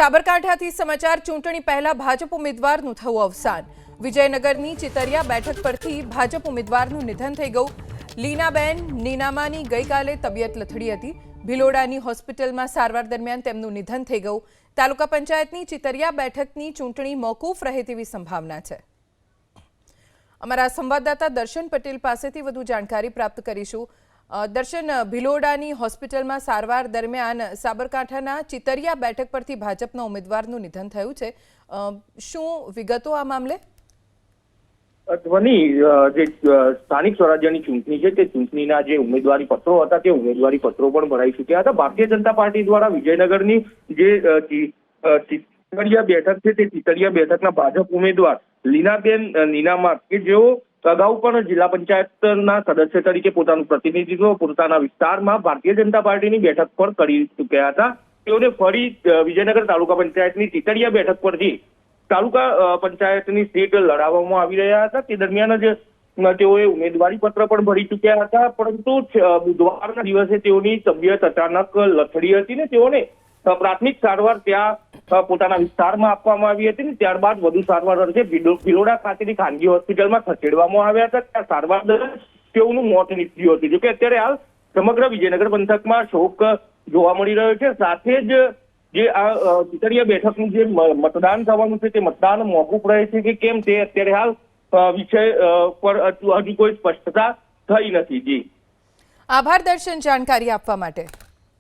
સાબરકાંઠાથી સમાચાર ચૂંટણી પહેલા ભાજપ ઉમેદવારનું થયું અવસાન। વિજયનગરની ચિતરિયા બેઠક પરથી ભાજપ ઉમેદવારનું નિધન થઈ ગયું। લીનાબેન નીનામાની ગઈકાલે તબિયત લથડી હતી। ભિલોડાની હોસ્પિટલમાં સારવાર દરમિયાન તેમનું નિધન થઈ ગયું। તાલુકા પંચાયતની ચિતરિયા બેઠકની ચૂંટણી મોકૂફ રહે તેવી સંભાવના છે। અમારા સંવાદદાતા દર્શન પટેલ પાસેથી વધુ જાણકારી પ્રાપ્ત કરીશું। દર્શન, ભિલોડાની હોસ્પિટલમાં સારવાર દરમિયાન સાબરકાંઠાના ચિતરિયા બેઠક પરથી ભાજપના ઉમેદવારનું નિધન થયું છે। શું વિગતો આ મામલે? ધ્વની, જે સ્થાનિક સ્વરાજ્યની ચૂંટણી છે તે ચૂંટણીના જે ઉમેદવારી પત્રો હતા તે ઉમેદવારી પત્રો પણ ભરાઈ ચૂક્યા હતા। ભારતીય જનતા પાર્ટી દ્વારા વિજયનગરની જે ચિતરિયા બેઠક છે તે ચિતરિયા બેઠકના ભાજપ ઉમેદવાર લીનાબેન નીનામા કે જેઓ અગાઉ પણ જિલ્લા પંચાયતના સદસ્ય તરીકે પોતાનું પ્રતિનિધિત્વ પોતાના વિસ્તારમાં ભારતીય જનતા પાર્ટીની બેઠક પર કરી ચૂક્યા હતા। તેઓને ફરી વિજયનગર તાલુકા પંચાયતની ચિતરિયા બેઠક પરથી તાલુકા પંચાયતની સીટ લડાવવામાં આવી રહ્યા હતા। તે દરમિયાન જ તેઓએ ઉમેદવારી પત્ર પણ ભરી ચૂક્યા હતા, પરંતુ બુધવારના દિવસે તેઓની તબિયત અચાનક લથડી હતી ને તેઓને પ્રાથમિક સારવાર ત્યાં પોતાના વિસ્તારમાં આપવામાં આવી હતી ને ત્યારબાદ વધુ સારવાર અર્થે ભિલોડા ખાતેની ખાનગી હોસ્પિટલમાં ખસેડવામાં આવ્યા હતા। ત્યાં સારવાર દરમિયાન તેઓનું મોત નીપજ્યું હતું। જોકે અત્યારે હાલ સમગ્ર વિજયનગર પંથકમાં શોક જોવા મળી રહ્યો છે। સાથે જ જે આ ચિતરિયા બેઠકનું જે મતદાન થવાનું છે તે મતદાન મોકૂફ રહે છે કે કેમ તે અત્યારે હાલ વિષય પર હજુ કોઈ સ્પષ્ટતા થઈ નથી। જી, આભાર દર્શન જાણકારી આપવા માટે।